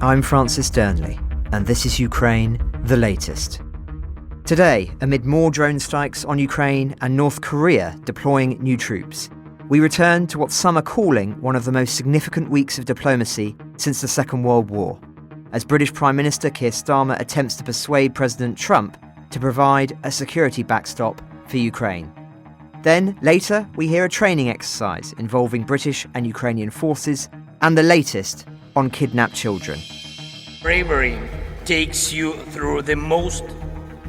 I'm Francis Dearnley, and this is Ukraine, the latest. Today, amid more drone strikes on Ukraine and North Korea deploying new troops, we return to what some are calling one of the most significant weeks of diplomacy since the Second World War, as British Prime Minister Keir Starmer attempts to persuade President Trump to provide a security backstop for Ukraine. Then, later, we hear a training exercise involving British and Ukrainian forces and the latest on kidnapped children. Bravery takes you through the most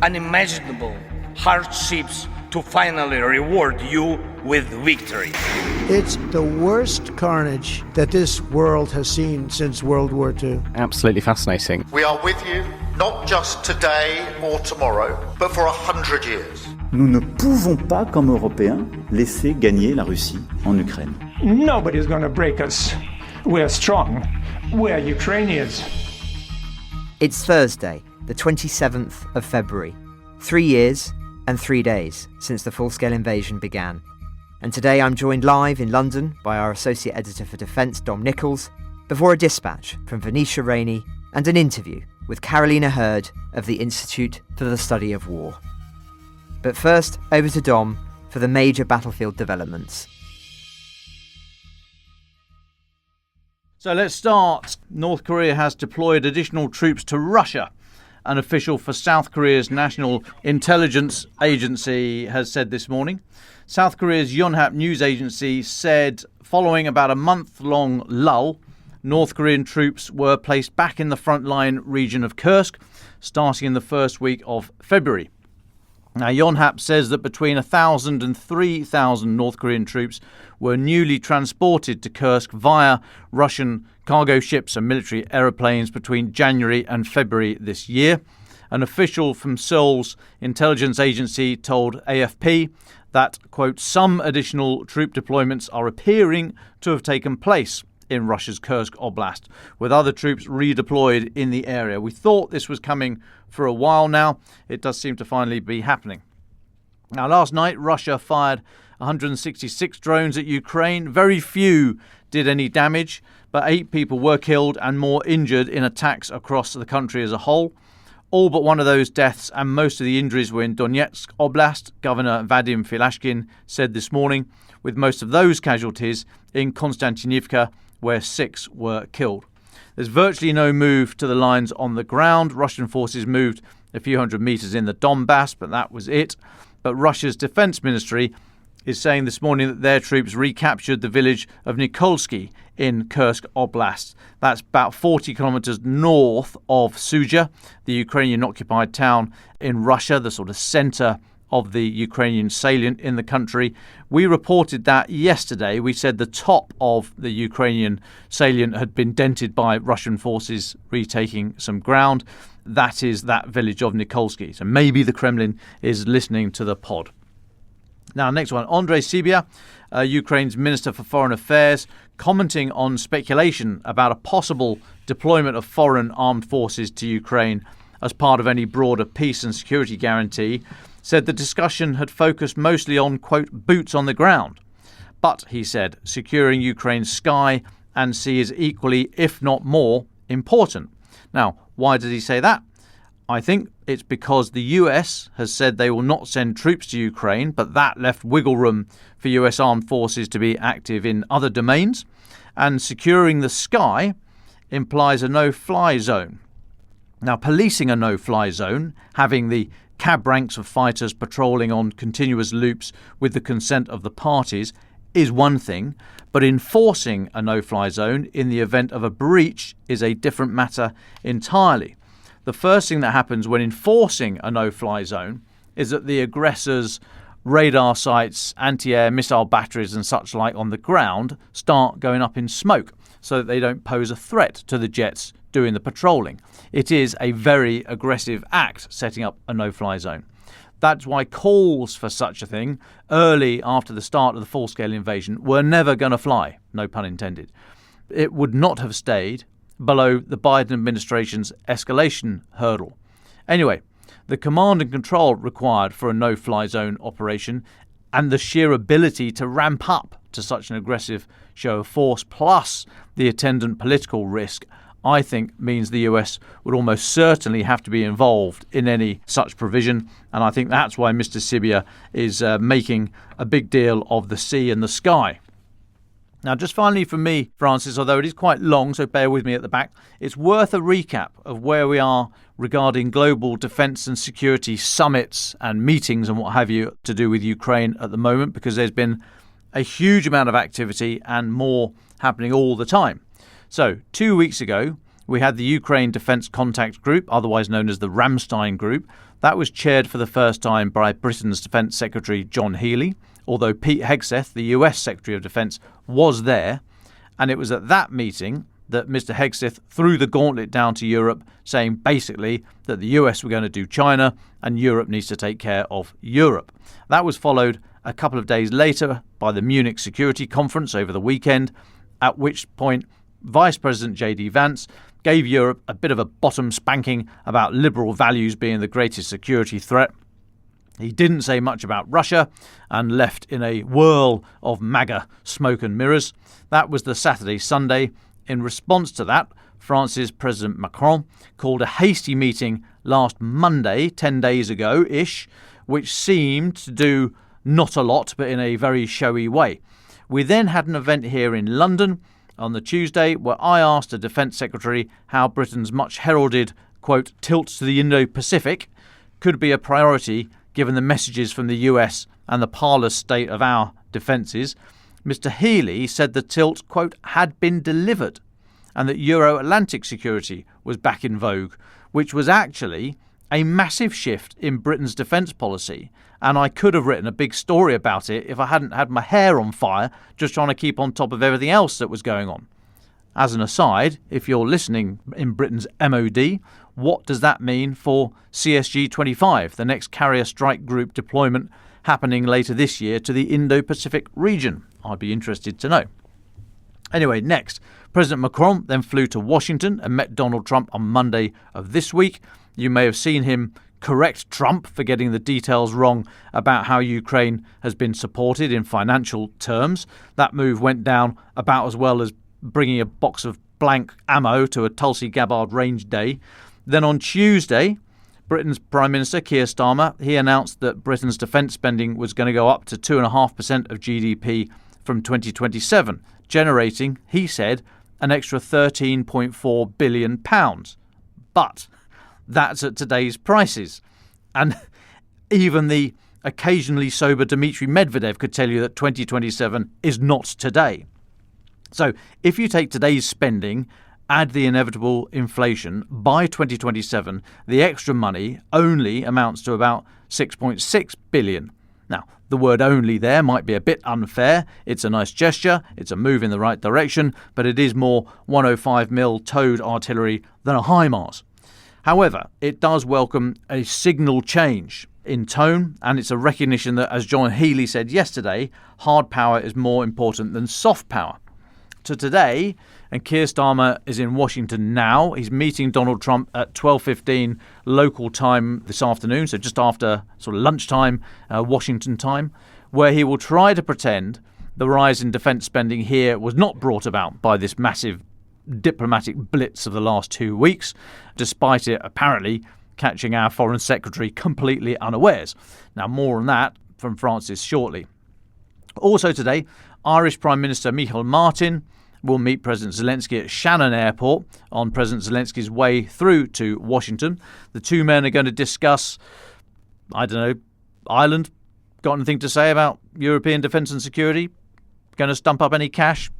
unimaginable hardships to finally reward you with victory. It's the worst carnage that this world has seen since World War II. Absolutely fascinating. We are with you, not just today or tomorrow, but for 100 years. Nous ne pouvons pas, comme Européens, laisser gagner la Russie en Ukraine. Nobody's going to break us. We're strong. We're Ukrainians. It's Thursday, the 27th of February, 3 years and 3 days since the full-scale invasion began. And today I'm joined live in London by our Associate Editor for Defence, Dom Nicholls, before a dispatch from Venetia Rainey and an interview with Karolina of the Institute for the Study of War. But first, over to Dom for the major battlefield developments. So let's start. North Korea has deployed additional troops to Russia. An official for South Korea's National Intelligence Agency has said this morning. South Korea's Yonhap news agency said following about a month-long lull, North Korean troops were placed back in the frontline region of Kursk, starting in the first week of February. Now, Yonhap says that between 1,000 and 3,000 North Korean troops were newly transported to Kursk via Russian cargo ships and military aeroplanes between January and February this year. An official from Seoul's intelligence agency told AFP that, quote, some additional troop deployments are appearing to have taken place in Russia's Kursk Oblast, with other troops redeployed in the area. We thought this was coming for a while now. It does seem to finally be happening. Now, last night, Russia fired 166 drones at Ukraine. Very few did any damage, but 8 people were killed and more injured in attacks across the country as a whole. All but one of those deaths and most of the injuries were in Donetsk Oblast, Governor Vadim Filashkin said this morning, with most of those casualties in Konstantinivka, where 6 were killed. There's virtually no move to the lines on the ground. Russian forces moved a few hundred meters in the Donbass, but that was it. But Russia's defense ministry is saying this morning that their troops recaptured the village of Nicholls in Kursk Oblast. That's about 40 kilometers north of Sudzha, the Ukrainian-occupied town in Russia, the sort of center of the Ukrainian salient in the country. We reported that yesterday. We said the top of the Ukrainian salient had been dented by Russian forces retaking some ground. That is that village of Nicholls. So maybe the Kremlin is listening to the pod. Now, next one. Andrei Sybiha, Ukraine's Minister for Foreign Affairs, commenting on speculation about a possible deployment of foreign armed forces to Ukraine as part of any broader peace and security guarantee, said the discussion had focused mostly on, quote, boots on the ground. But, he said, securing Ukraine's sky and sea is equally, if not more, important. Now, why does he say that? I think it's because the US has said they will not send troops to Ukraine, but that left wiggle room for US armed forces to be active in other domains. And securing the sky implies a no-fly zone. Now, policing a no-fly zone, having the cab ranks of fighters patrolling on continuous loops with the consent of the parties is one thing, but enforcing a no-fly zone in the event of a breach is a different matter entirely. The first thing that happens when enforcing a no-fly zone is that the aggressor's radar sites, anti-air missile batteries and such like on the ground start going up in smoke so that they don't pose a threat to the jets doing the patrolling. It is a very aggressive act setting up a no-fly zone. That's why calls for such a thing early after the start of the full-scale invasion were never going to fly, no pun intended. It would not have stayed below the Biden administration's escalation hurdle. Anyway, the command and control required for a no-fly zone operation and the sheer ability to ramp up to such an aggressive show of force, plus the attendant political risk, I think means the US would almost certainly have to be involved in any such provision. And I think that's why Mr. Sybiha is making a big deal of the sea and the sky. Now, just finally from me, Francis, although it is quite long, so bear with me at the back, it's worth a recap of where we are regarding global defence and security summits and meetings and what have you to do with Ukraine at the moment, because there's been a huge amount of activity and more happening all the time. So 2 weeks ago, we had the Ukraine Defence Contact Group, otherwise known as the Ramstein Group. That was chaired for the first time by Britain's Defence Secretary John Healey, although Pete Hegseth, the US Secretary of Defence, was there. And it was at that meeting that Mr. Hegseth threw the gauntlet down to Europe, saying basically that the US were going to do China and Europe needs to take care of Europe. That was followed a couple of days later by the Munich Security Conference over the weekend, at which point Vice President J.D. Vance gave Europe a bit of a bottom spanking about liberal values being the greatest security threat. He didn't say much about Russia and left in a whirl of MAGA smoke and mirrors. That was the Saturday-Sunday. In response to that, France's President Macron called a hasty meeting last Monday, 10 days ago-ish, which seemed to do not a lot, but in a very showy way. We then had an event here in London on the Tuesday where I asked the Defence Secretary how Britain's much heralded, quote, tilt to the Indo-Pacific could be a priority given the messages from the US and the parlous state of our defences. Mr. Healey said the tilt, quote, had been delivered and that Euro-Atlantic security was back in vogue, which was actually a massive shift in Britain's defence policy. And I could have written a big story about it if I hadn't had my hair on fire just trying to keep on top of everything else that was going on. As an aside, if you're listening in Britain's MOD, what does that mean for CSG-25, the next carrier strike group deployment happening later this year to the Indo-Pacific region? I'd be interested to know. Anyway, next, President Macron then flew to Washington and met Donald Trump on Monday of this week. You may have seen him correct Trump for getting the details wrong about how Ukraine has been supported in financial terms. That move went down about as well as bringing a box of blank ammo to a Tulsi Gabbard range day. Then on Tuesday, Britain's Prime Minister Keir Starmer, he announced that Britain's defence spending was going to go up to 2.5% of GDP from 2027, generating, he said, an extra £13.4 billion. But that's at today's prices. And even the occasionally sober Dmitry Medvedev could tell you that 2027 is not today. So if you take today's spending, add the inevitable inflation, by 2027, the extra money only amounts to about 6.6 billion. Now, the word only there might be a bit unfair. It's a nice gesture, it's a move in the right direction, but it is more 105mm towed artillery than a HIMARS. However, it does welcome a signal change in tone, and it's a recognition that, as John Healey said yesterday, hard power is more important than soft power. To today, and Keir Starmer is in Washington now. He's meeting Donald Trump at 12:15 local time this afternoon, so just after sort of lunchtime, Washington time, where he will try to pretend the rise in defence spending here was not brought about by this massive diplomatic blitz of the last 2 weeks, despite it apparently catching our Foreign Secretary completely unawares. Now, more on that from Francis shortly. Also today, Irish Prime Minister Micheál Martin will meet President Zelensky at Shannon Airport on President Zelensky's way through to Washington. The two men are going to discuss, Ireland. Got anything to say about European defence and security? Going to stump up any cash?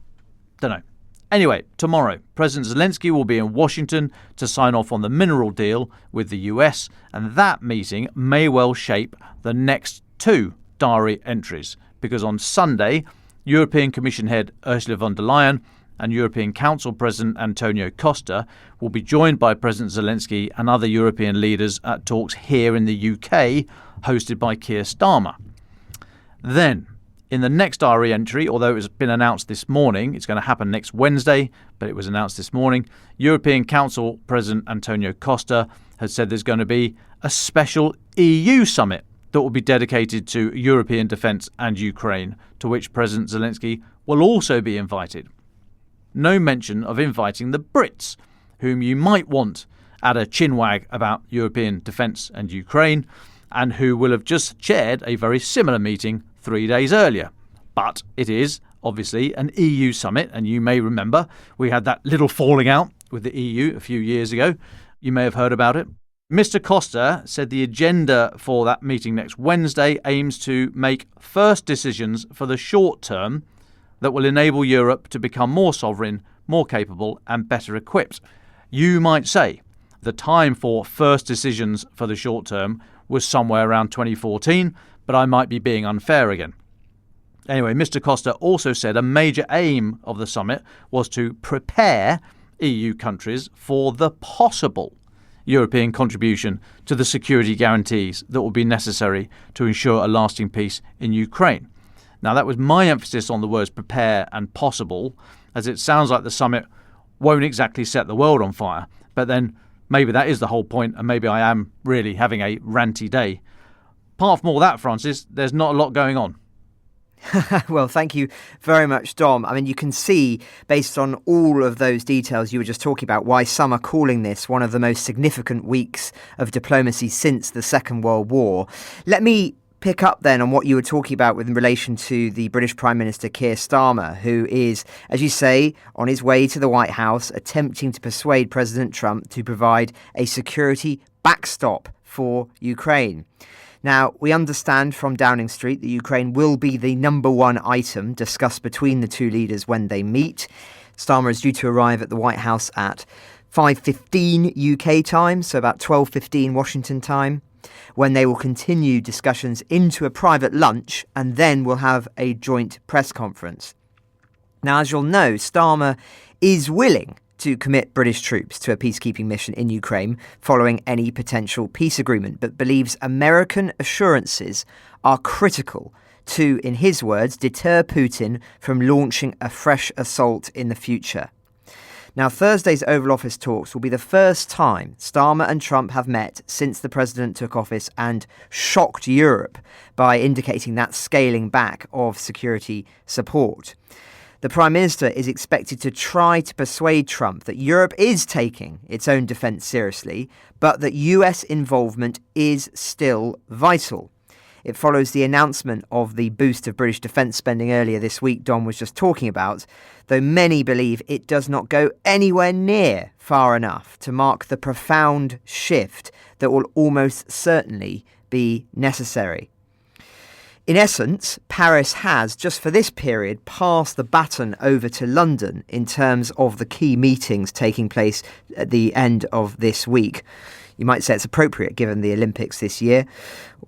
Don't know. Anyway, tomorrow, President Zelensky will be in Washington to sign off on the mineral deal with the US, and that meeting may well shape the next two diary entries, because on Sunday, European Commission head Ursula von der Leyen and European Council President Antonio Costa will be joined by President Zelensky and other European leaders at talks here in the UK, hosted by Keir Starmer. Then, in the next diary entry, although it's been announced this morning, it's going to happen next Wednesday, but it was announced this morning, European Council President Antonio Costa has said there's going to be a special EU summit that will be dedicated to European defence and Ukraine, to which President Zelensky will also be invited. No mention of inviting the Brits, whom you might want at a chinwag about European defence and Ukraine, and who will have just chaired a very similar meeting 3 days earlier. But it is obviously an EU summit, and you may remember we had that little falling out with the EU a few years ago. You may have heard about it. Mr. Costa said the agenda for that meeting next Wednesday aims to make first decisions for the short term that will enable Europe to become more sovereign, more capable and better equipped. You might say the time for first decisions for the short term was somewhere around 2014, but I might be being unfair again. Anyway, Mr. Costa also said a major aim of the summit was to prepare EU countries for the possible European contribution to the security guarantees that will be necessary to ensure a lasting peace in Ukraine. Now, that was my emphasis on the words prepare and possible, as it sounds like the summit won't exactly set the world on fire. But then maybe that is the whole point, and maybe I am really having a ranty day. Apart from all that, Francis, there's not a lot going on. Well, thank you very much, Dom. I mean, you can see, based on all of those details you were just talking about, why some are calling this one of the most significant weeks of diplomacy since the Second World War. Let me pick up then on what you were talking about in relation to the British Prime Minister Keir Starmer, who is, as you say, on his way to the White House, attempting to persuade President Trump to provide a security backstop for Ukraine. Now, we understand from Downing Street that Ukraine will be the number one item discussed between the two leaders when they meet. Starmer is due to arrive at the White House at 5:15 UK time, so about 12:15 Washington time, when they will continue discussions into a private lunch, and then we'll have a joint press conference. Now, as you'll know, Starmer is willing to commit British troops to a peacekeeping mission in Ukraine following any potential peace agreement, but believes American assurances are critical to, in his words, deter Putin from launching a fresh assault in the future. Now, Thursday's Oval Office talks will be the first time Starmer and Trump have met since the president took office and shocked Europe by indicating that scaling back of security support. The Prime Minister is expected to try to persuade Trump that Europe is taking its own defence seriously, but that US involvement is still vital. It follows the announcement of the boost of British defence spending earlier this week Don was just talking about, though many believe it does not go anywhere near far enough to mark the profound shift that will almost certainly be necessary. In essence, Paris has, just for this period, passed the baton over to London in terms of the key meetings taking place at the end of this week. You might say it's appropriate given the Olympics this year,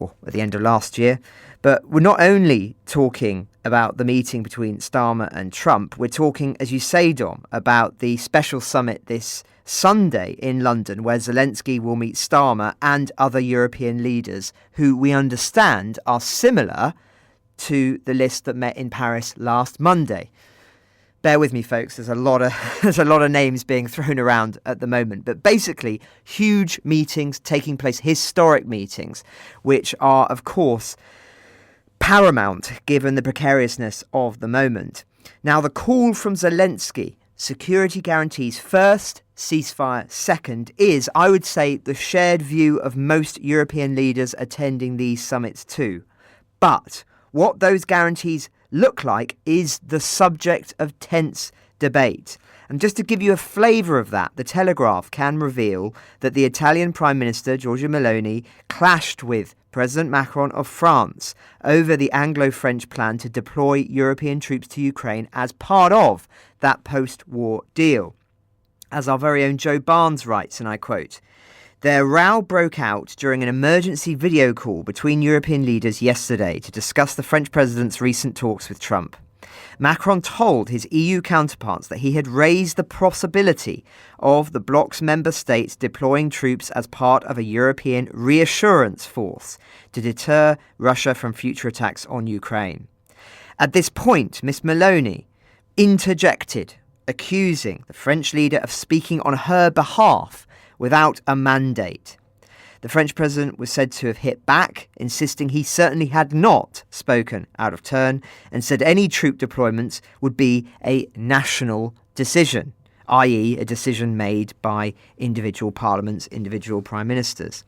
or at the end of last year. But we're not only talking about the meeting between Starmer and Trump, we're talking, as you say, Dom, about the special summit this Sunday in London, where Zelensky will meet Starmer and other European leaders who we understand are similar to the list that met in Paris last Monday. Bear with me, folks. There's a lot of names being thrown around at the moment. But basically, huge meetings taking place, historic meetings, which are, of course, paramount given the precariousness of the moment. Now, the call from Zelensky, security guarantees first, ceasefire second, is, I would say, the shared view of most European leaders attending these summits too. But what those guarantees look like is the subject of tense debate. And just to give you a flavour of that, The Telegraph can reveal that the Italian Prime Minister, Giorgia Meloni, clashed with President Macron of France over the Anglo-French plan to deploy European troops to Ukraine as part of that post-war deal. As our very own Joe Barnes writes, and I quote, "Their row broke out during an emergency video call between European leaders yesterday to discuss the French president's recent talks with Trump. Macron told his EU counterparts that he had raised the possibility of the bloc's member states deploying troops as part of a European reassurance force to deter Russia from future attacks on Ukraine. At this point, Miss Meloni interjected, accusing the French leader of speaking on her behalf without a mandate. The French president was said to have hit back, insisting he certainly had not spoken out of turn, and said any troop deployments would be a national decision." i.e. a decision made by individual parliaments, individual prime ministers.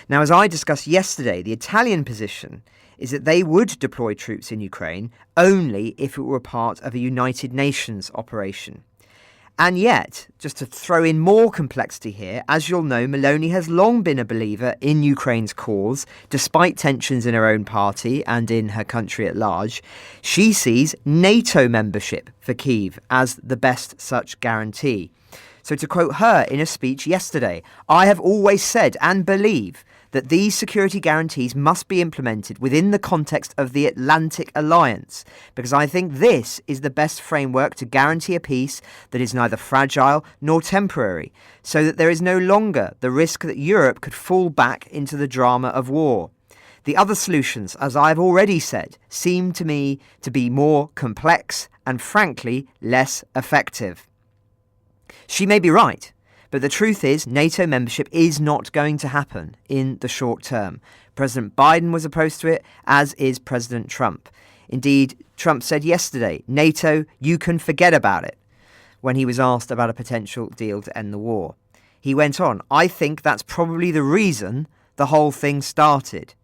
Now, as I discussed yesterday, the Italian position is that they would deploy troops in Ukraine only if it were part of a United Nations operation. And yet, just to throw in more complexity here, as you'll know, Meloni has long been a believer in Ukraine's cause, despite tensions in her own party and in her country at large. She sees NATO membership for Kyiv as the best such guarantee. So to quote her in a speech yesterday, "I have always said and believe that these security guarantees must be implemented within the context of the Atlantic Alliance, because I think this is the best framework to guarantee a peace that is neither fragile nor temporary, so that there is no longer the risk that Europe could fall back into the drama of war. The other solutions, as I've already said, seem to me to be more complex and, frankly, less effective." She may be right, but the truth is NATO membership is not going to happen in the short term. President Biden was opposed to it, as is President Trump. Indeed, Trump said yesterday, "NATO, you can forget about it," when he was asked about a potential deal to end the war. He went on, "I think that's probably the reason the whole thing started."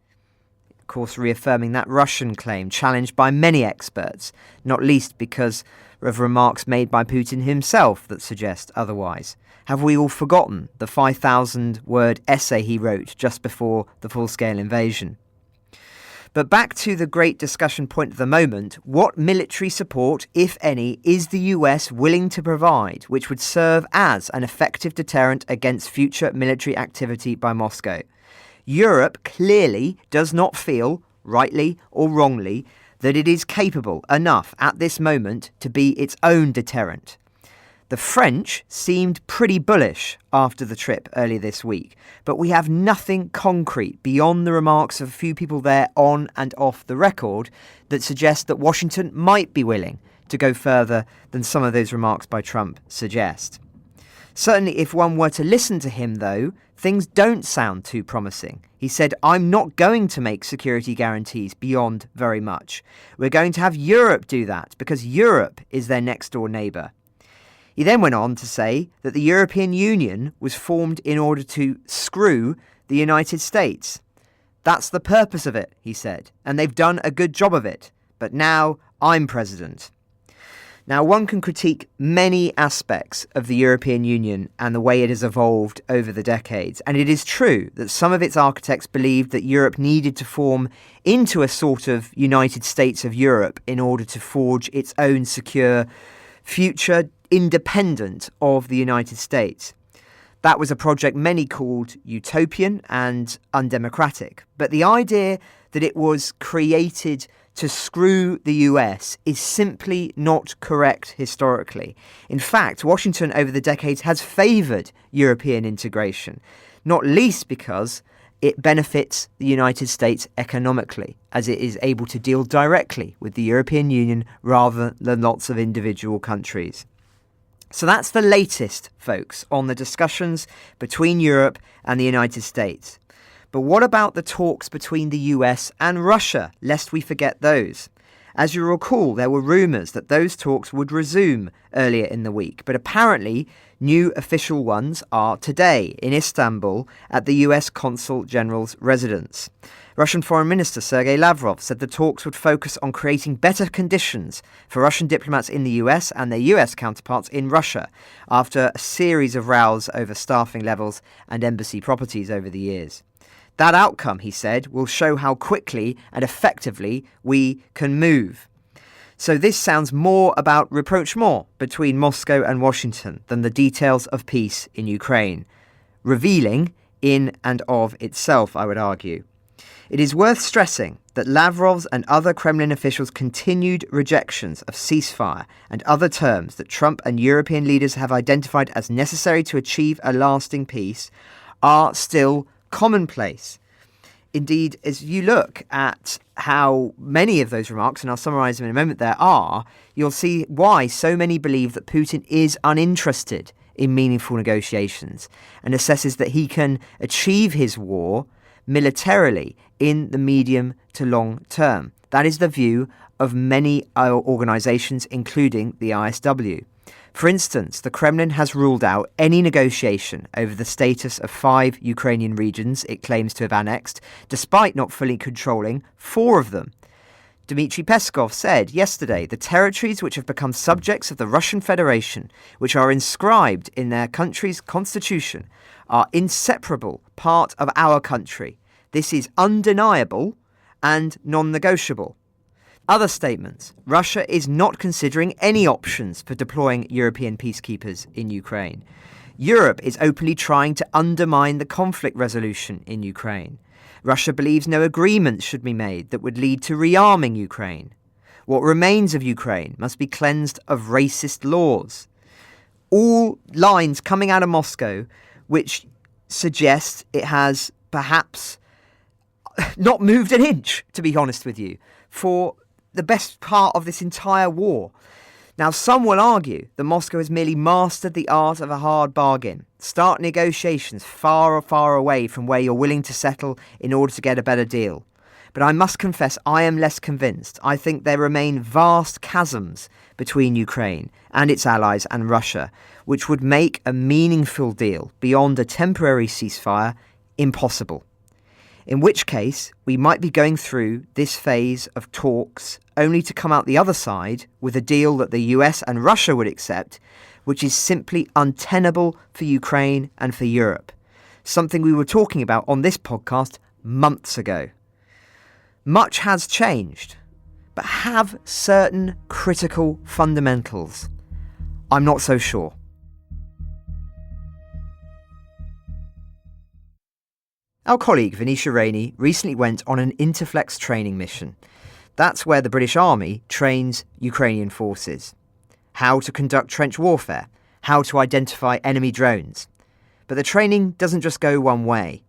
Of course, reaffirming that Russian claim, challenged by many experts, not least because of remarks made by Putin himself that suggest otherwise. Have we all forgotten the 5,000-word essay he wrote just before the full-scale invasion? But back to the great discussion point at the moment, what military support, if any, is the US willing to provide, which would serve as an effective deterrent against future military activity by Moscow? Europe clearly does not feel, rightly or wrongly, that it is capable enough at this moment to be its own deterrent. The French seemed pretty bullish after the trip earlier this week, but we have nothing concrete beyond the remarks of a few people there on and off the record that suggest that Washington might be willing to go further than some of those remarks by Trump suggest. Certainly, if one were to listen to him, though, things don't sound too promising. He said, "I'm not going to make security guarantees beyond very much. We're going to have Europe do that because Europe is their next door neighbour." He then went on to say that the European Union was formed in order to screw the United States. "That's the purpose of it," he said, "and they've done a good job of it. But now I'm president." Now, one can critique many aspects of the European Union and the way it has evolved over the decades, and it is true that some of its architects believed that Europe needed to form into a sort of United States of Europe in order to forge its own secure future independent of the United States. That was a project many called utopian and undemocratic, but the idea that it was created to screw the US is simply not correct historically. In fact, Washington over the decades has favoured European integration, not least because it benefits the United States economically, as it is able to deal directly with the European Union rather than lots of individual countries. So that's the latest, folks, on the discussions between Europe and the United States. But what about the talks between the US and Russia, lest we forget those? As you recall, there were rumours that those talks would resume earlier in the week, but apparently new official ones are today in Istanbul at the US Consul General's residence. Russian Foreign Minister Sergei Lavrov said the talks would focus on creating better conditions for Russian diplomats in the US and their US counterparts in Russia after a series of rows over staffing levels and embassy properties over the years. That outcome, he said, will show how quickly and effectively we can move. So this sounds more about rapprochement between Moscow and Washington than the details of peace in Ukraine. Revealing in and of itself, I would argue. It is worth stressing that Lavrov's and other Kremlin officials' continued rejections of ceasefire and other terms that Trump and European leaders have identified as necessary to achieve a lasting peace are still commonplace. Indeed, as you look at how many of those remarks, and I'll summarise them in a moment there, you'll see why so many believe that Putin is uninterested in meaningful negotiations and assesses that he can achieve his war militarily in the medium to long term. That is the view of many organisations, including the ISW. For instance, the Kremlin has ruled out any negotiation over the status of 5 Ukrainian regions it claims to have annexed, despite not fully controlling 4 of them. Dmitry Peskov said yesterday the territories which have become subjects of the Russian Federation, which are inscribed in their country's constitution, are inseparable part of our country. This is undeniable and non-negotiable. Other statements. Russia is not considering any options for deploying European peacekeepers in Ukraine. Europe is openly trying to undermine the conflict resolution in Ukraine. Russia believes no agreements should be made that would lead to rearming Ukraine. What remains of Ukraine must be cleansed of racist laws. All lines coming out of Moscow which suggest it has perhaps not moved an inch, to be honest with you, for the best part of this entire war. Now, some will argue that Moscow has merely mastered the art of a hard bargain. Start negotiations far, far away from where you're willing to settle in order to get a better deal. But I must confess I am less convinced. I think there remain vast chasms between Ukraine and its allies and Russia, which would make a meaningful deal beyond a temporary ceasefire impossible. In which case, we might be going through this phase of talks only to come out the other side with a deal that the US and Russia would accept, which is simply untenable for Ukraine and for Europe. Something we were talking about on this podcast months ago. Much has changed, but have certain critical fundamentals? I'm not so sure. Our colleague Venetia Rainey recently went on an Interflex training mission. That's where the British Army trains Ukrainian forces. How to conduct trench warfare, how to identify enemy drones. But the training doesn't just go one way.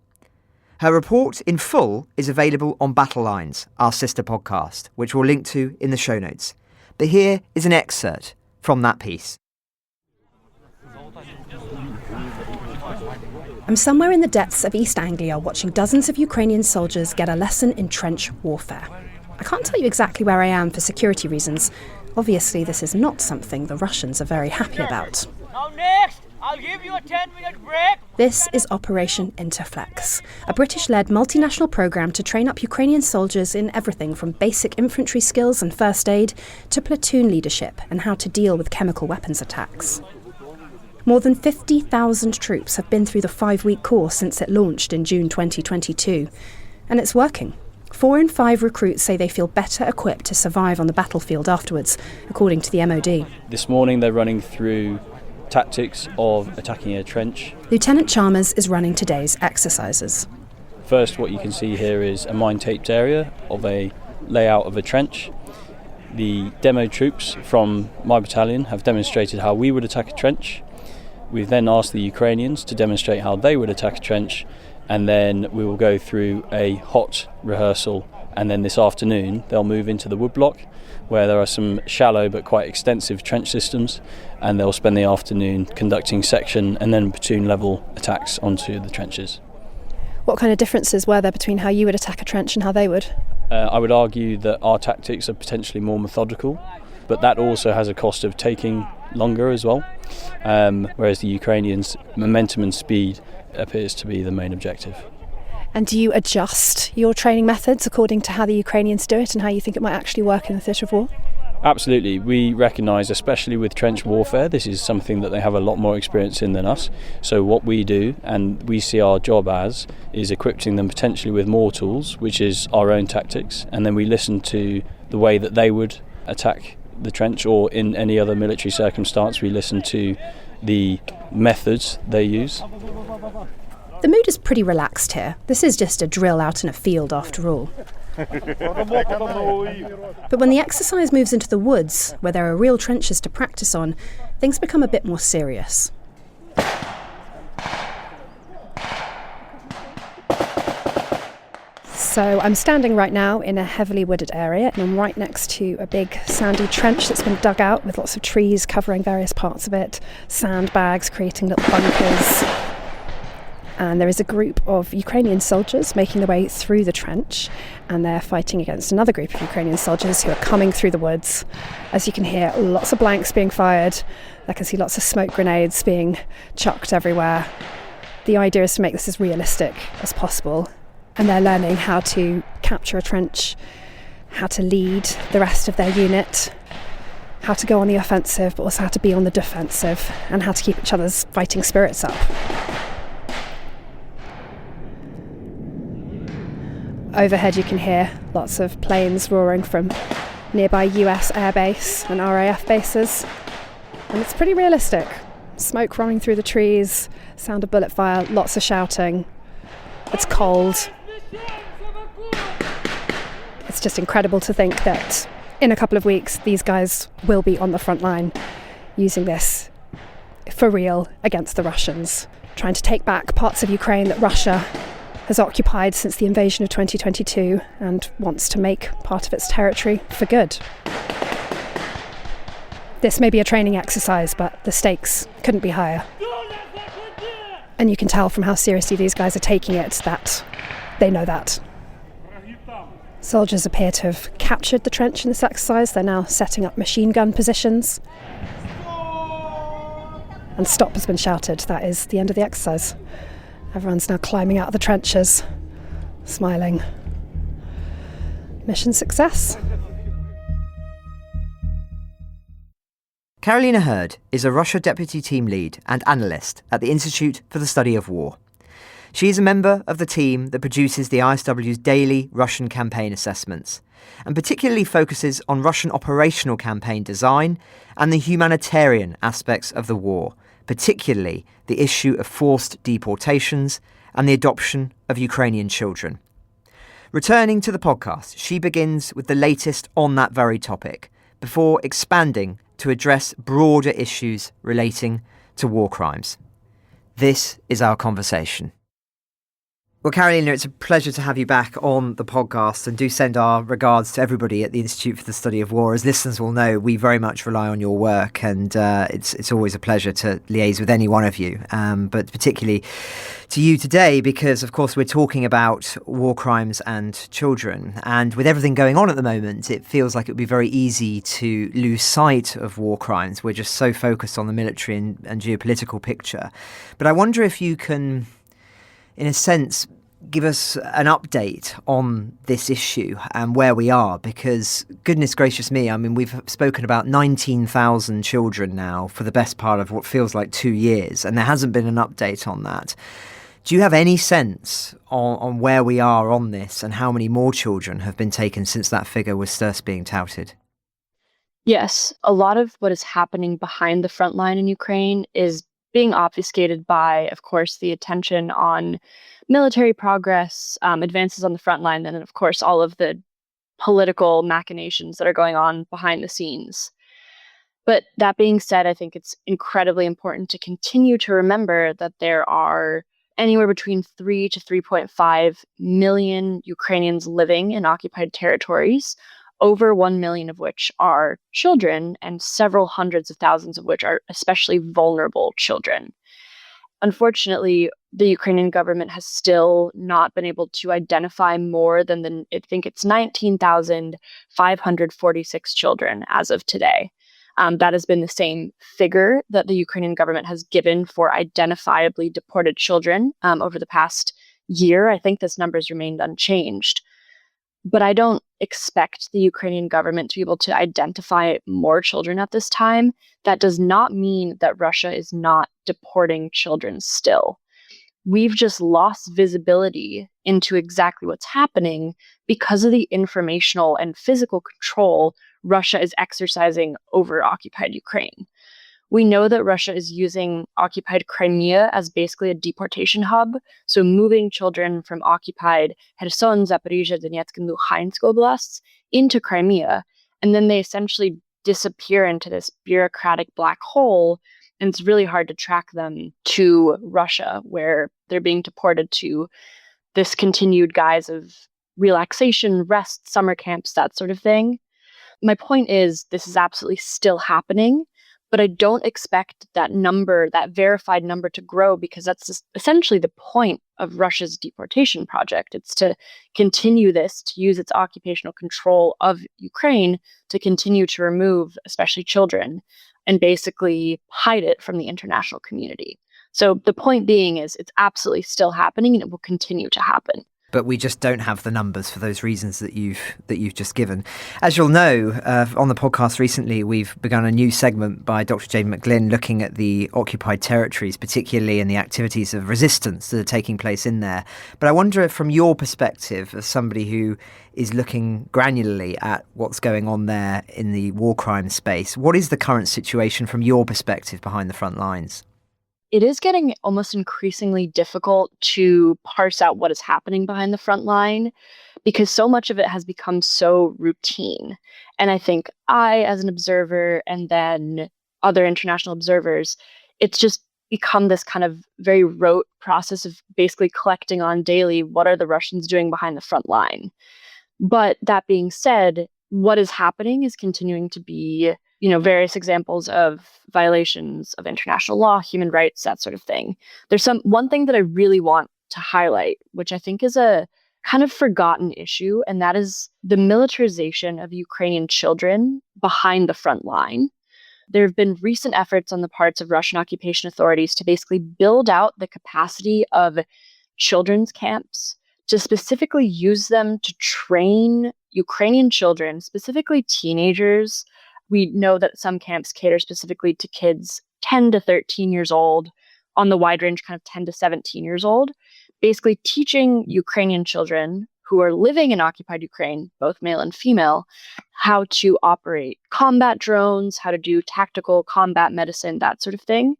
Her report in full is available on Battle Lines, our sister podcast, which we'll link to in the show notes. But here is an excerpt from that piece. I'm somewhere in the depths of East Anglia watching dozens of Ukrainian soldiers get a lesson in trench warfare. I can't tell you exactly where I am for security reasons. Obviously, this is not something the Russians are very happy about. Now next, I'll give you a 10-minute break. This is Operation Interflex, a British-led multinational programme to train up Ukrainian soldiers in everything from basic infantry skills and first aid to platoon leadership and how to deal with chemical weapons attacks. More than 50,000 troops have been through the 5-week course since it launched in June 2022. And it's working. 4 in 5 recruits say they feel better equipped to survive on the battlefield afterwards, according to the MOD. This morning they're running through tactics of attacking a trench. Lieutenant Chalmers is running today's exercises. First, what you can see here is a mine-taped area of a layout of a trench. The demo troops from my battalion have demonstrated how we would attack a trench. We've then asked the Ukrainians to demonstrate how they would attack a trench, and then we will go through a hot rehearsal, and then this afternoon they'll move into the woodblock where there are some shallow but quite extensive trench systems, and they'll spend the afternoon conducting section and then platoon level attacks onto the trenches. What kind of differences were there between how you would attack a trench and how they would? I would argue that our tactics are potentially more methodical, but that also has a cost of taking longer as well, whereas the Ukrainians' momentum and speed appears to be the main objective. And do you adjust your training methods according to how the Ukrainians do it and how you think it might actually work in the theatre of war? Absolutely. We recognise, especially with trench warfare, this is something that they have a lot more experience in than us. So what we do, and we see our job as, is equipping them potentially with more tools, which is our own tactics, and then we listen to the way that they would attack the trench, or in any other military circumstance we listen to the methods they use. The mood is pretty relaxed here. This is just a drill out in a field after all. But when the exercise moves into the woods, where there are real trenches to practice on, things become a bit more serious. So I'm standing right now in a heavily wooded area, and I'm right next to a big sandy trench that's been dug out with lots of trees covering various parts of it, sandbags creating little bunkers. And there is a group of Ukrainian soldiers making their way through the trench, and they're fighting against another group of Ukrainian soldiers who are coming through the woods. As you can hear, lots of blanks being fired. I can see lots of smoke grenades being chucked everywhere. The idea is to make this as realistic as possible, and they're learning how to capture a trench, how to lead the rest of their unit, how to go on the offensive, but also how to be on the defensive, and how to keep each other's fighting spirits up. Overhead you can hear lots of planes roaring from nearby US airbase and RAF bases, and it's pretty realistic. Smoke running through the trees, sound of bullet fire, lots of shouting. It's cold. It's just incredible to think that in a couple of weeks these guys will be on the front line using this for real against the Russians, trying to take back parts of Ukraine that Russia has occupied since the invasion of 2022 and wants to make part of its territory for good. This may be a training exercise, but the stakes couldn't be higher. And you can tell from how seriously these guys are taking it that they know that. Soldiers appear to have captured the trench in this exercise. They're now setting up machine gun positions. And stop has been shouted. That is the end of the exercise. Everyone's now climbing out of the trenches, smiling. Mission success. Karolina Hurd is a Russia Deputy Team Lead and Analyst at the Institute for the Study of War. She is a member of the team that produces the ISW's daily Russian campaign assessments, and particularly focuses on Russian operational campaign design and the humanitarian aspects of the war, particularly the issue of forced deportations and the adoption of Ukrainian children. Returning to the podcast, she begins with the latest on that very topic, before expanding to address broader issues relating to war crimes. This is our conversation. Well, Karolina, it's a pleasure to have you back on the podcast, and do send our regards to everybody at the Institute for the Study of War. As listeners will know, we very much rely on your work, and it's always a pleasure to liaise with any one of you, but particularly to you today, because, of course, we're talking about war crimes and children. And with everything going on at the moment, it feels like it would be very easy to lose sight of war crimes. We're just so focused on the military and geopolitical picture. But I wonder if you can, in a sense, give us an update on this issue and where we are, because goodness gracious me, I mean, we've spoken about 19,000 children now for the best part of what feels like 2 years, and there hasn't been an update on that. Do you have any sense on where we are on this and how many more children have been taken since that figure was first being touted? Yes, a lot of what is happening behind the front line in Ukraine is being obfuscated by, of course, the attention on military progress, advances on the front line, and then, of course, all of the political machinations that are going on behind the scenes. But that being said, I think it's incredibly important to continue to remember that there are anywhere between 3 to 3.5 million Ukrainians living in occupied territories, over 1 million of which are children, and several hundreds of thousands of which are especially vulnerable children. Unfortunately, the Ukrainian government has still not been able to identify more than I think it's 19,546 children as of today. That has been the same figure that the Ukrainian government has given for identifiably deported children over the past year. I think this number has remained unchanged. But I don't expect the Ukrainian government to be able to identify more children at this time. That does not mean that Russia is not deporting children still. We've just lost visibility into exactly what's happening because of the informational and physical control Russia is exercising over occupied Ukraine. We know that Russia is using occupied Crimea as basically a deportation hub, so moving children from occupied Kherson, Zaporizhia, Donetsk, and Luhansk oblasts into Crimea, and then they essentially disappear into this bureaucratic black hole, and it's really hard to track them to Russia, where they're being deported to this continued guise of relaxation, rest, summer camps, that sort of thing. My point is, this is absolutely still happening, But I don't expect that number, that verified number, to grow, because that's essentially the point of Russia's deportation project. It's to continue this, to use its occupational control of Ukraine to continue to remove, especially children, and basically hide it from the international community. So the point being is it's absolutely still happening, and it will continue to happen. But we just don't have the numbers for those reasons that you've just given. As you'll know, on the podcast recently, we've begun a new segment by Dr. Jane McGlynn looking at the occupied territories, particularly in the activities of resistance that are taking place in there. But I wonder, from your perspective, as somebody who is looking granularly at what's going on there in the war crime space, what is the current situation from your perspective behind the front lines? It is getting almost increasingly difficult to parse out what is happening behind the front line, because so much of it has become so routine. And I think as an observer, and then other international observers, it's just become this kind of very rote process of basically collecting on daily, what are the Russians doing behind the front line? But that being said, what is happening is continuing to be, various examples of violations of international law, human rights, that sort of thing. There's one thing that I really want to highlight, which I think is a kind of forgotten issue, and that is the militarization of Ukrainian children behind the front line. There have been recent efforts on the parts of Russian occupation authorities to basically build out the capacity of children's camps, to specifically use them to train Ukrainian children, specifically teenagers. We know that some camps cater specifically to kids 10 to 13 years old, on the wide range, kind of 10 to 17 years old, basically teaching Ukrainian children who are living in occupied Ukraine, both male and female, how to operate combat drones, how to do tactical combat medicine, that sort of thing.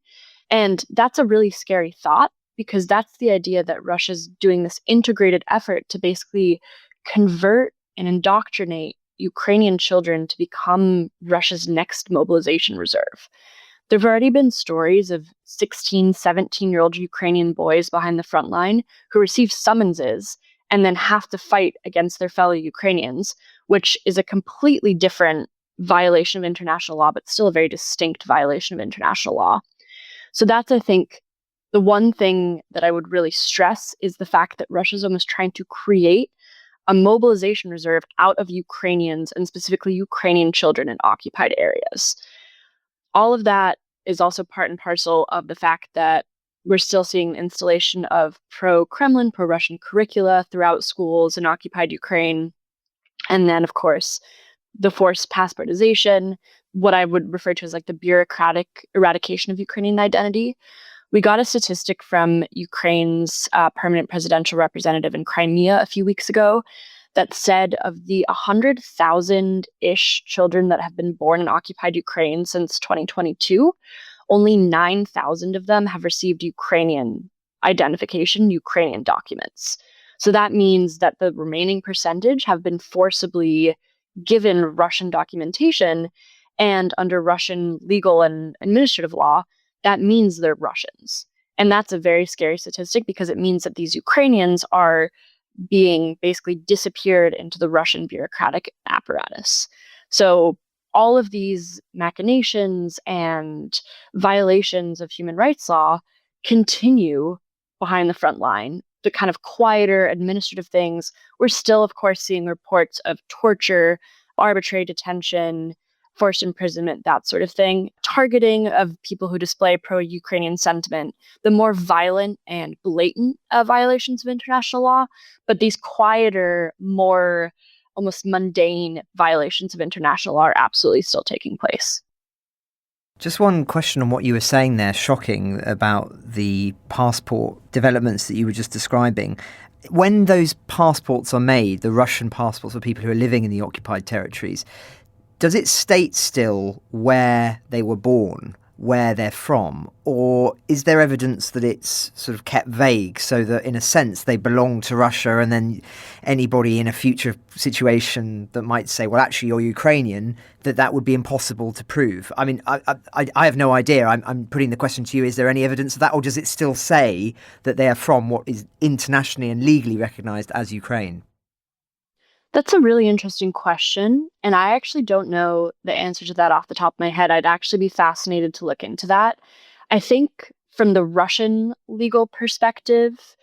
And that's a really scary thought, because that's the idea that Russia's doing this integrated effort to basically convert and indoctrinate Ukrainian children to become Russia's next mobilization reserve. There have already been stories of 16, 17-year-old Ukrainian boys behind the front line who receive summonses and then have to fight against their fellow Ukrainians, which is a completely different violation of international law, but still a very distinct violation of international law. So that's, I think, the one thing that I would really stress is the fact that Russia's almost trying to create a mobilization reserve out of Ukrainians, and specifically Ukrainian children in occupied areas. All of that is also part and parcel of the fact that we're still seeing the installation of pro-Kremlin, pro-Russian curricula throughout schools in occupied Ukraine. And then, of course, the forced passportization, what I would refer to as like the bureaucratic eradication of Ukrainian identity. We got a statistic from Ukraine's permanent presidential representative in Crimea a few weeks ago that said of the 100,000-ish children that have been born in occupied Ukraine since 2022, only 9,000 of them have received Ukrainian identification, Ukrainian documents. So that means that the remaining percentage have been forcibly given Russian documentation, and under Russian legal and administrative law, that means they're Russians. And that's a very scary statistic, because it means that these Ukrainians are being basically disappeared into the Russian bureaucratic apparatus. So all of these machinations and violations of human rights law continue behind the front line. The kind of quieter administrative things, we're still, of course, seeing reports of torture, arbitrary detention, forced imprisonment, that sort of thing, targeting of people who display pro-Ukrainian sentiment, the more violent and blatant violations of international law. But these quieter, more almost mundane violations of international law are absolutely still taking place. Just one question on what you were saying there, shocking, about the passport developments that you were just describing. When those passports are made, the Russian passports for people who are living in the occupied territories, does it state still where they were born, where they're from, or is there evidence that it's sort of kept vague so that in a sense they belong to Russia, and then anybody in a future situation that might say, well, actually you're Ukrainian, that would be impossible to prove? I mean, I have no idea. I'm putting the question to you. Is there any evidence of that, or does it still say that they are from what is internationally and legally recognised as Ukraine? That's a really interesting question. And I actually don't know the answer to that off the top of my head. I'd actually be fascinated to look into that. I think from the Russian legal perspective,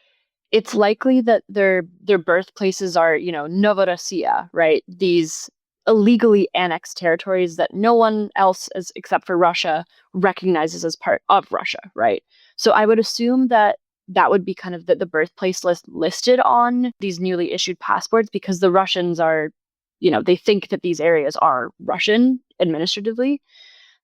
it's likely that their birthplaces are, Novorossiya, right? These illegally annexed territories that no one else, except for Russia, recognizes as part of Russia, right? So I would assume that that would be kind of the birthplace list listed on these newly issued passports, because the Russians are, they think that these areas are Russian administratively.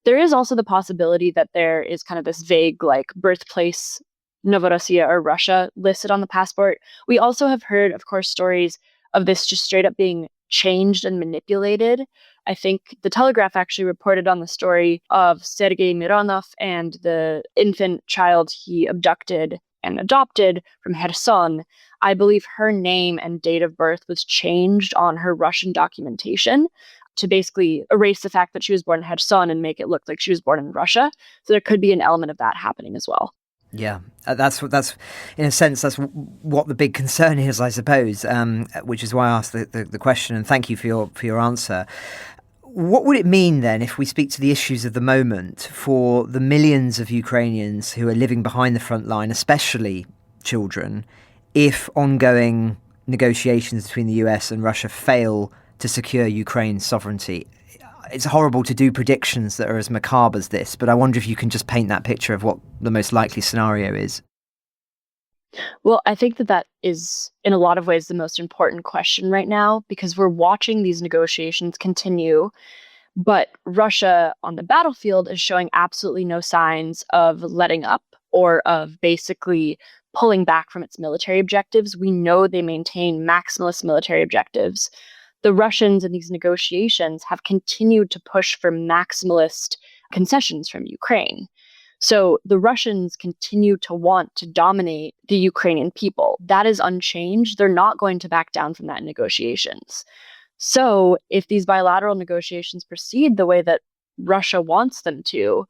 There is also the possibility that there is kind of this vague, like, birthplace Novorossiya or Russia listed on the passport. We also have heard, of course, stories of this just straight up being changed and manipulated. I think the Telegraph actually reported on the story of Sergei Mironov and the infant child he abducted and adopted from Kherson. I believe her name and date of birth was changed on her Russian documentation to basically erase the fact that she was born in Kherson and make it look like she was born in Russia. So there could be an element of that happening as well. Yeah, that's in a sense, that's what the big concern is, I suppose, which is why I asked the question, and thank you for your answer. What would it mean then, if we speak to the issues of the moment, for the millions of Ukrainians who are living behind the front line, especially children, if ongoing negotiations between the US and Russia fail to secure Ukraine's sovereignty? It's horrible to do predictions that are as macabre as this, but I wonder if you can just paint that picture of what the most likely scenario is. Well, I think that is, in a lot of ways, the most important question right now, because we're watching these negotiations continue, but Russia on the battlefield is showing absolutely no signs of letting up or of basically pulling back from its military objectives. We know they maintain maximalist military objectives. The Russians in these negotiations have continued to push for maximalist concessions from Ukraine. So the Russians continue to want to dominate the Ukrainian people. That is unchanged. They're not going to back down from that in negotiations. So if these bilateral negotiations proceed the way that Russia wants them to,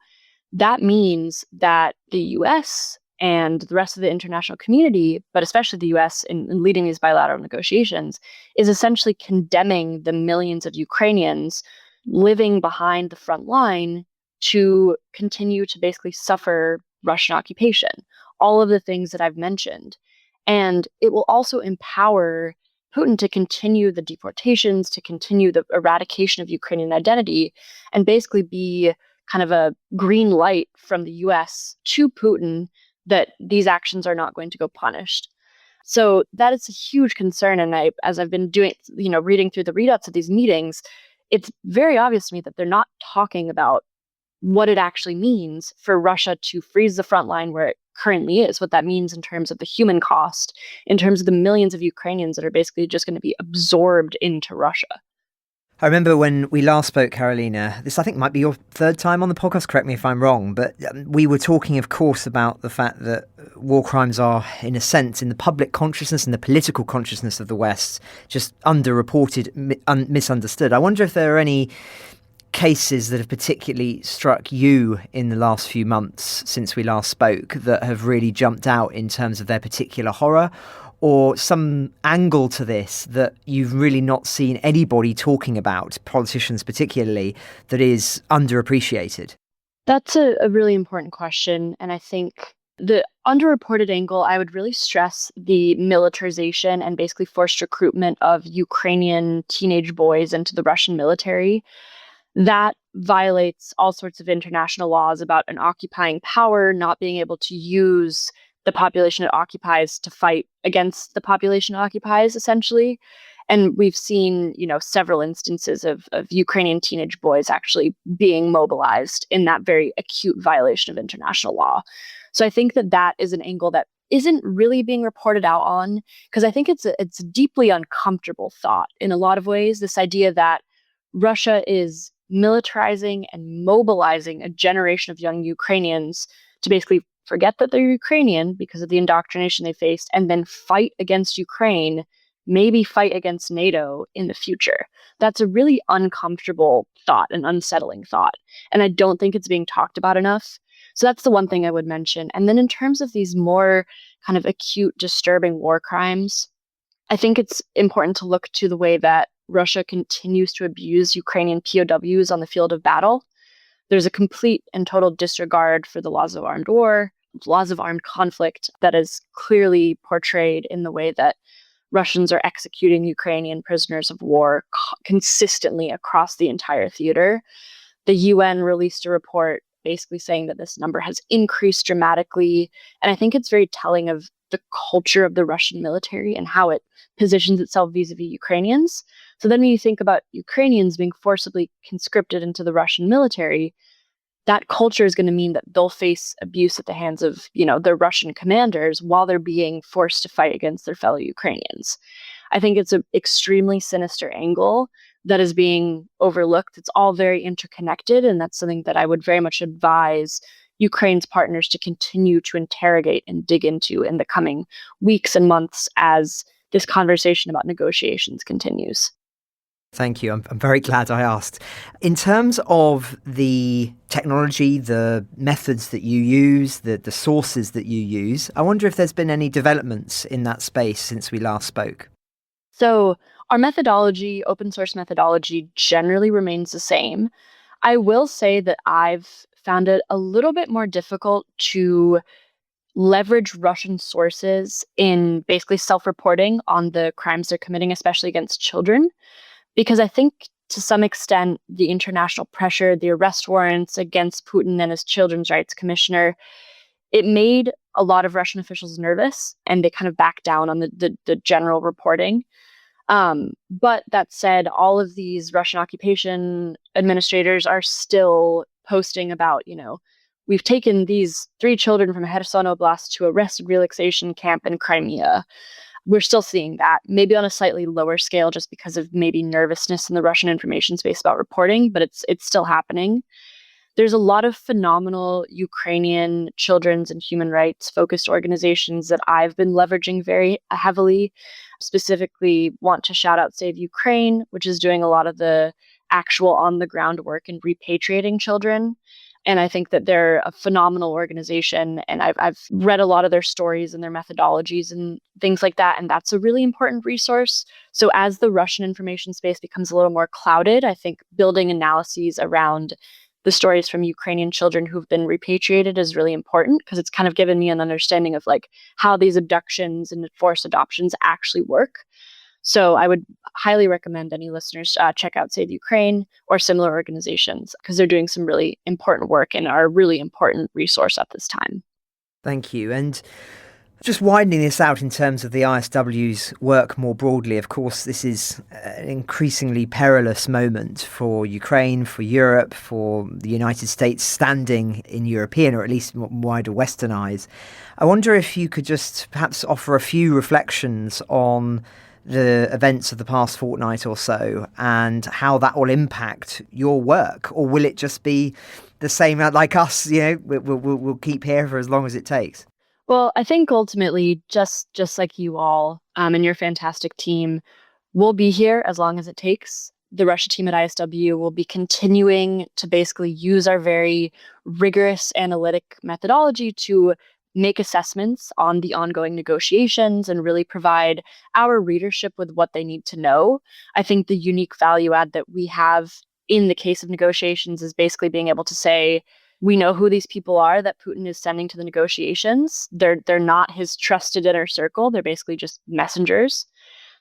that means that the US and the rest of the international community, but especially the US in leading these bilateral negotiations, is essentially condemning the millions of Ukrainians living behind the front line to continue to basically suffer Russian occupation, all of the things that I've mentioned. And it will also empower Putin to continue the deportations, to continue the eradication of Ukrainian identity, and basically be kind of a green light from the US to Putin that these actions are not going to go punished. So that is a huge concern. And as I've been doing, reading through the readouts of these meetings, it's very obvious to me that they're not talking about what it actually means for Russia to freeze the front line where it currently is, what that means in terms of the human cost, in terms of the millions of Ukrainians that are basically just going to be absorbed into Russia. I remember when we last spoke, Karolina, this I think might be your third time on the podcast, correct me if I'm wrong, but we were talking, of course, about the fact that war crimes are, in a sense, in the public consciousness and the political consciousness of the West, just underreported, misunderstood. I wonder if there are any cases that have particularly struck you in the last few months since we last spoke that have really jumped out in terms of their particular horror, or some angle to this that you've really not seen anybody talking about, politicians particularly, that is underappreciated? That's a really important question. And I think the underreported angle, I would really stress the militarization and basically forced recruitment of Ukrainian teenage boys into the Russian military. That violates all sorts of international laws about an occupying power not being able to use the population it occupies to fight against the population it occupies, essentially. And we've seen, several instances of Ukrainian teenage boys actually being mobilized in that very acute violation of international law. So I think that is an angle that isn't really being reported out on, because I think it's a deeply uncomfortable thought in a lot of ways, this idea that Russia is militarizing and mobilizing a generation of young Ukrainians to basically forget that they're Ukrainian because of the indoctrination they faced, and then fight against Ukraine, maybe fight against NATO in the future. That's a really uncomfortable thought, an unsettling thought. And I don't think it's being talked about enough. So that's the one thing I would mention. And then in terms of these more kind of acute, disturbing war crimes, I think it's important to look to the way that Russia continues to abuse Ukrainian POWs on the field of battle. There's a complete and total disregard for the laws of armed war, laws of armed conflict that is clearly portrayed in the way that Russians are executing Ukrainian prisoners of war consistently across the entire theater. The UN released a report basically saying that this number has increased dramatically. And I think it's very telling of the culture of the Russian military and how it positions itself vis-a-vis Ukrainians. So then when you think about Ukrainians being forcibly conscripted into the Russian military, that culture is going to mean that they'll face abuse at the hands of, their Russian commanders while they're being forced to fight against their fellow Ukrainians. I think it's an extremely sinister angle that is being overlooked. It's all very interconnected, and that's something that I would very much advise Ukraine's partners to continue to interrogate and dig into in the coming weeks and months as this conversation about negotiations continues. Thank you. I'm very glad I asked. In terms of the technology, the methods that you use, the sources that you use, I wonder if there's been any developments in that space since we last spoke. So our methodology, open source methodology, generally remains the same. I will say that I've found it a little bit more difficult to leverage Russian sources in basically self-reporting on the crimes they're committing, especially against children. Because I think to some extent, the international pressure, the arrest warrants against Putin and his children's rights commissioner, it made a lot of Russian officials nervous, and they kind of backed down on the general reporting. But that said, all of these Russian occupation administrators are still posting about, we've taken these 3 children from Kherson Oblast to a rest and relaxation camp in Crimea. We're still seeing that, maybe on a slightly lower scale just because of maybe nervousness in the Russian information space about reporting, but it's still happening. There's a lot of phenomenal Ukrainian children's and human rights focused organizations that I've been leveraging very heavily. Specifically, want to shout out Save Ukraine, which is doing a lot of the actual on the ground work in repatriating children. And I think that they're a phenomenal organization, and I've read a lot of their stories and their methodologies and things like that, and that's a really important resource. So as the Russian information space becomes a little more clouded, I think building analyses around the stories from Ukrainian children who've been repatriated is really important, because it's kind of given me an understanding of like how these abductions and forced adoptions actually work. So I would highly recommend any listeners check out Save Ukraine or similar organizations, because they're doing some really important work and are a really important resource at this time. Thank you. And just widening this out in terms of the ISW's work more broadly, of course, this is an increasingly perilous moment for Ukraine, for Europe, for the United States standing in European or at least wider Western eyes. I wonder if you could just perhaps offer a few reflections on the events of the past fortnight or so and how that will impact your work, or will it just be the same like us, we'll keep here for as long as it takes? Well, I think ultimately, just like you all and your fantastic team, we'll be here as long as it takes. The Russia team at ISW will be continuing to basically use our very rigorous analytic methodology to make assessments on the ongoing negotiations and really provide our readership with what they need to know. I think the unique value add that we have in the case of negotiations is basically being able to say, we know who these people are that Putin is sending to the negotiations. They're not his trusted inner circle. They're basically just messengers.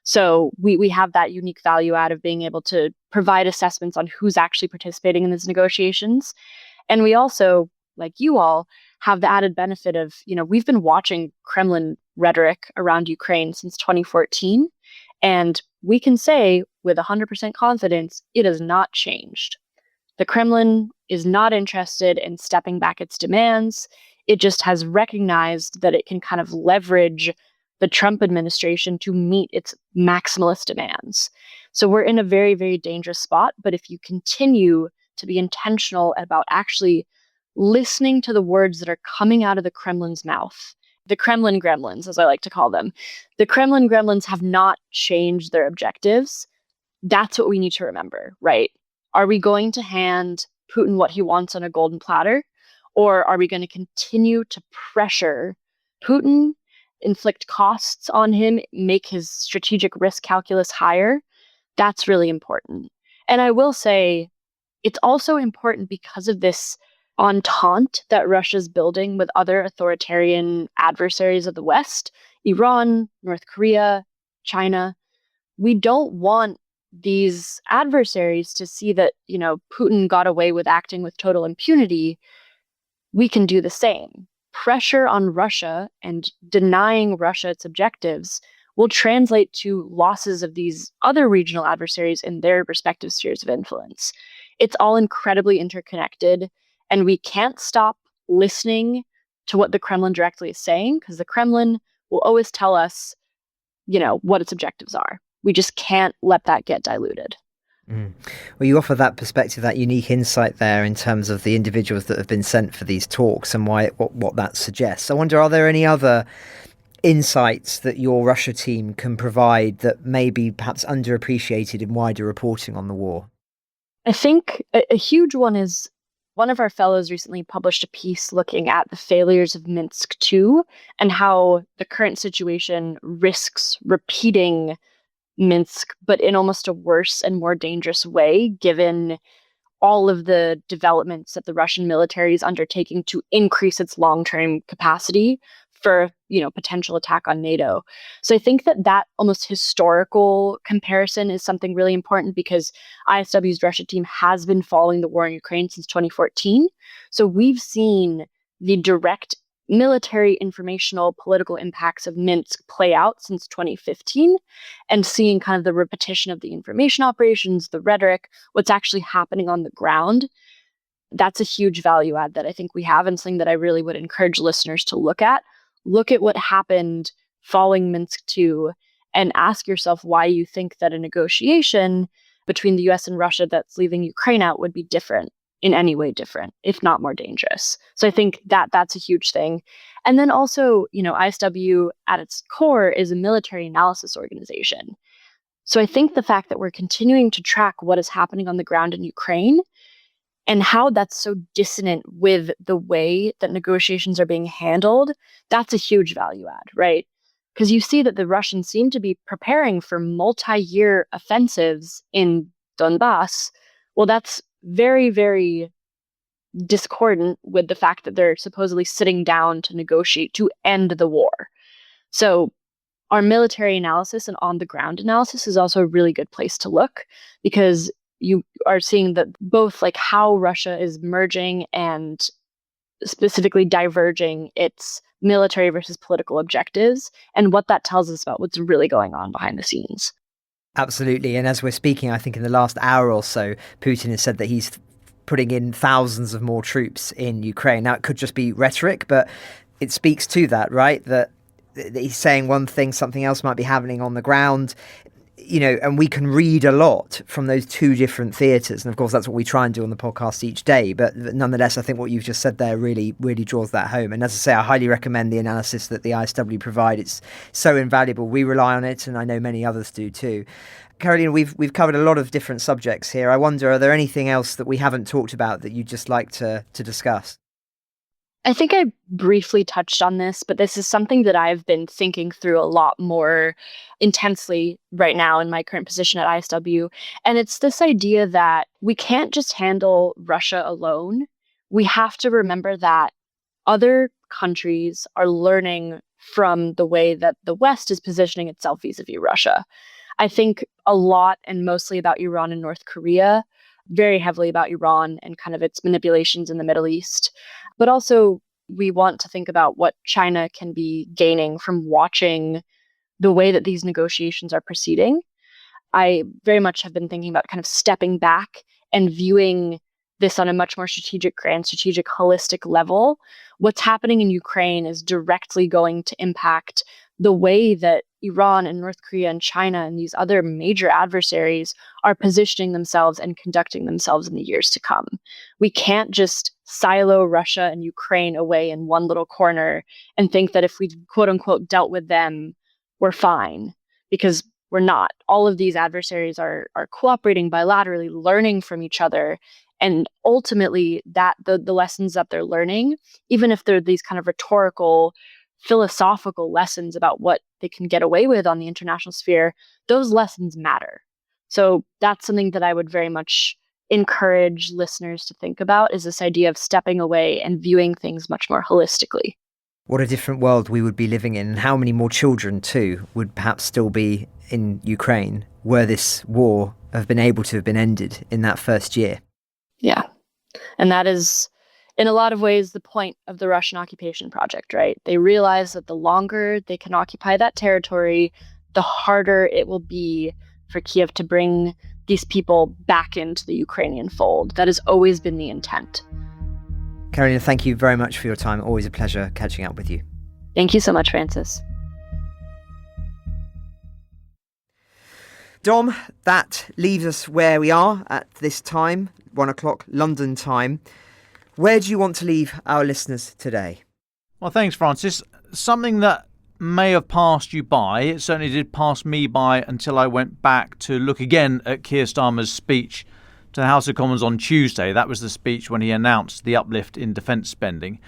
So we have that unique value add of being able to provide assessments on who's actually participating in these negotiations. And we also, like you all, have the added benefit of, we've been watching Kremlin rhetoric around Ukraine since 2014. And we can say with 100% confidence, it has not changed. The Kremlin is not interested in stepping back its demands. It just has recognized that it can kind of leverage the Trump administration to meet its maximalist demands. So we're in a very, very dangerous spot. But if you continue to be intentional about actually listening to the words that are coming out of the Kremlin's mouth, the Kremlin gremlins, as I like to call them, the Kremlin gremlins have not changed their objectives. That's what we need to remember, right? Are we going to hand Putin what he wants on a golden platter? Or are we going to continue to pressure Putin inflict costs on him, make his strategic risk calculus higher, that's really important. And I will say it's also important because of this entente that Russia's building with other authoritarian adversaries of the West, Iran, North Korea, China. We don't want these adversaries to see that, Putin got away with acting with total impunity. We can do the same. Pressure on Russia and denying Russia its objectives will translate to losses of these other regional adversaries in their respective spheres of influence. It's all incredibly interconnected, and we can't stop listening to what the Kremlin directly is saying, because the Kremlin will always tell us, what its objectives are. We just can't let that get diluted. Well, you offer that perspective, that unique insight there in terms of the individuals that have been sent for these talks and what that suggests. I wonder, are there any other insights that your Russia team can provide that may be perhaps underappreciated in wider reporting on the war? I think a huge one is one of our fellows recently published a piece looking at the failures of Minsk II and how the current situation risks repeating Minsk, but in almost a worse and more dangerous way, given all of the developments that the Russian military is undertaking to increase its long-term capacity for, potential attack on NATO. So I think that almost historical comparison is something really important, because ISW's Russia team has been following the war in Ukraine since 2014. So we've seen the direct military, informational, political impacts of Minsk play out since 2015, and seeing kind of the repetition of the information operations, the rhetoric, what's actually happening on the ground. That's a huge value add that I think we have, and something that I really would encourage listeners to look at. Look at what happened following Minsk II and ask yourself why you think that a negotiation between the US and Russia that's leaving Ukraine out would be different, in any way different, if not more dangerous. So I think that's a huge thing. And then also, ISW at its core is a military analysis organization. So I think the fact that we're continuing to track what is happening on the ground in Ukraine and how that's so dissonant with the way that negotiations are being handled, that's a huge value add, right? Because you see that the Russians seem to be preparing for multi-year offensives in Donbass. Well, that's very, very discordant with the fact that they're supposedly sitting down to negotiate to end the war. So our military analysis and on-the-ground analysis is also a really good place to look, because you are seeing that both like how Russia is merging and specifically diverging its military versus political objectives, and what that tells us about what's really going on behind the scenes. Absolutely. And as we're speaking, I think in the last hour or so, Putin has said that he's putting in thousands of more troops in Ukraine. Now, it could just be rhetoric, but it speaks to that, right? That he's saying one thing, something else might be happening on the ground. And we can read a lot from those two different theatres. And of course, that's what we try and do on the podcast each day. But nonetheless, I think what you've just said there really, really draws that home. And as I say, I highly recommend the analysis that the ISW provide. It's so invaluable. We rely on it, and I know many others do too. Karolina, we've covered a lot of different subjects here. I wonder, are there anything else that we haven't talked about that you'd just like to discuss? I think I briefly touched on this, but this is something that I've been thinking through a lot more intensely right now in my current position at ISW. And it's this idea that we can't just handle Russia alone. We have to remember that other countries are learning from the way that the West is positioning itself vis-a-vis Russia. I think a lot and mostly about Iran and North Korea, very heavily about Iran and kind of its manipulations in the Middle East. But also, we want to think about what China can be gaining from watching the way that these negotiations are proceeding. I very much have been thinking about kind of stepping back and viewing this on a much more grand strategic, holistic level. What's happening in Ukraine is directly going to impact the way that Iran and North Korea and China and these other major adversaries are positioning themselves and conducting themselves in the years to come. We can't just silo Russia and Ukraine away in one little corner and think that if we quote unquote dealt with them, we're fine, because we're not. All of these adversaries are cooperating bilaterally, learning from each other. And ultimately, that the lessons that they're learning, even if they're these kind of rhetorical philosophical lessons about what they can get away with on the international sphere, those lessons matter. So that's something that I would very much encourage listeners to think about, is this idea of stepping away and viewing things much more holistically. What a different world we would be living in, and how many more children too would perhaps still be in Ukraine were this war have been able to have been ended in that first year. Yeah. And that is, in a lot of ways, the point of the Russian occupation project, right? They realize that the longer they can occupy that territory, the harder it will be for Kiev to bring these people back into the Ukrainian fold. That has always been the intent. Karolina, thank you very much for your time. Always a pleasure catching up with you. Thank you so much, Francis. Dom, that leaves us where we are at this time, 1 o'clock London time. Where do you want to leave our listeners today? Well, thanks, Francis. Something that may have passed you by, it certainly did pass me by until I went back to look again at Keir Starmer's speech to the House of Commons on Tuesday. That was the speech when he announced the uplift in defence spending.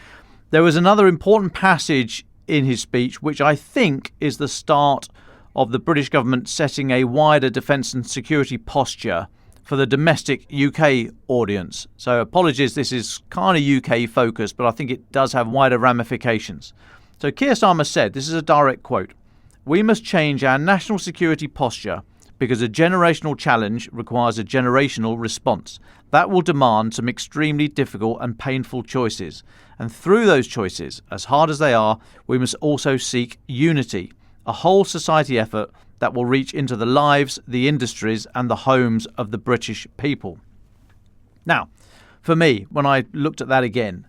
There was another important passage in his speech, which I think is the start of the British government setting a wider defence and security posture for the domestic UK audience. So apologies, this is kind of UK focused, but I think it does have wider ramifications. So Keir Starmer said, this is a direct quote, "We must change our national security posture because a generational challenge requires a generational response. That will demand some extremely difficult and painful choices. And through those choices, as hard as they are, we must also seek unity, a whole society effort that will reach into the lives, the industries and the homes of the British people." Now, for me, when I looked at that again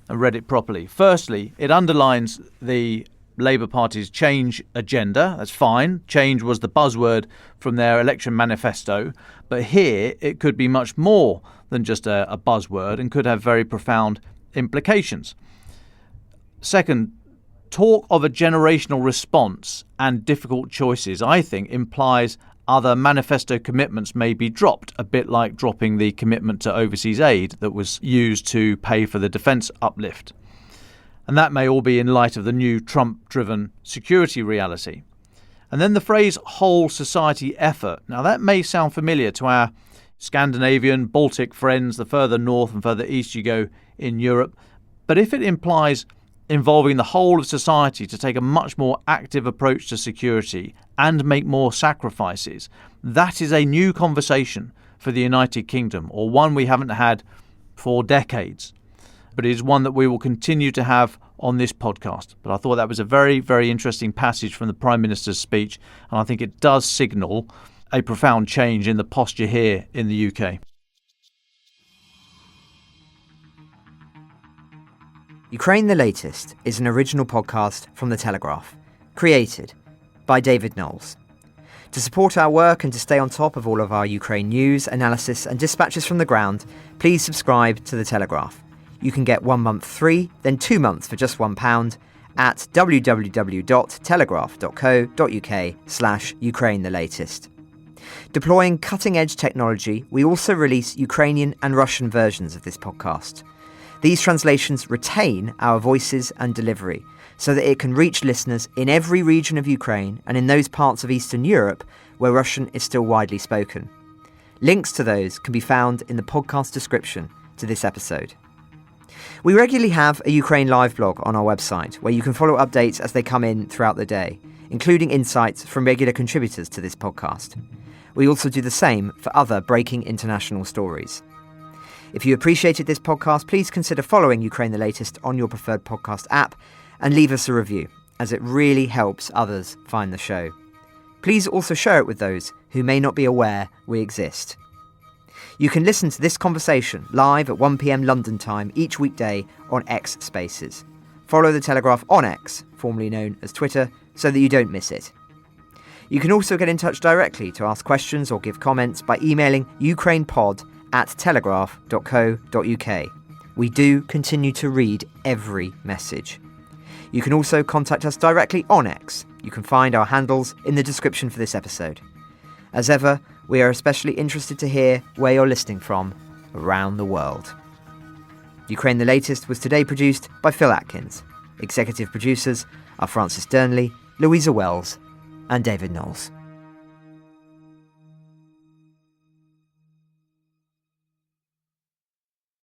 and read it properly, firstly, it underlines the Labour Party's change agenda. That's fine. Change was the buzzword from their election manifesto. But here it could be much more than just a buzzword and could have very profound implications. Second, talk of a generational response and difficult choices, I think, implies other manifesto commitments may be dropped, a bit like dropping the commitment to overseas aid that was used to pay for the defence uplift. And that may all be in light of the new Trump-driven security reality. And then the phrase whole society effort. Now that may sound familiar to our Scandinavian, Baltic friends, the further north and further east you go in Europe. But if it implies involving the whole of society to take a much more active approach to security and make more sacrifices, that is a new conversation for the United Kingdom, or one we haven't had for decades. But it is one that we will continue to have on this podcast. But I thought that was a very, very interesting passage from the Prime Minister's speech, and I think it does signal a profound change in the posture here in the UK. Ukraine the Latest is an original podcast from The Telegraph, created by David Nicholls. To support our work and to stay on top of all of our Ukraine news, analysis and dispatches from the ground, please subscribe to The Telegraph. You can get 1 month free, then 2 months for just £1 at www.telegraph.co.uk/Ukraine the Latest. Deploying cutting-edge technology, we also release Ukrainian and Russian versions of this podcast. These translations retain our voices and delivery so that it can reach listeners in every region of Ukraine and in those parts of Eastern Europe where Russian is still widely spoken. Links to those can be found in the podcast description to this episode. We regularly have a Ukraine Live blog on our website where you can follow updates as they come in throughout the day, including insights from regular contributors to this podcast. We also do the same for other breaking international stories. If you appreciated this podcast, please consider following Ukraine the Latest on your preferred podcast app and leave us a review, as it really helps others find the show. Please also share it with those who may not be aware we exist. You can listen to this conversation live at 1 p.m. London time each weekday on X Spaces. Follow The Telegraph on X, formerly known as Twitter, so that you don't miss it. You can also get in touch directly to ask questions or give comments by emailing ukrainepod@telegraph.co.uk. We do continue to read every message. You can also contact us directly on X. You can find our handles in the description for this episode. As ever, we are especially interested to hear where you're listening from around the world. Ukraine the Latest was today produced by Phil Atkins. Executive producers are Francis Dearnley, Louisa Wells, and David Knowles.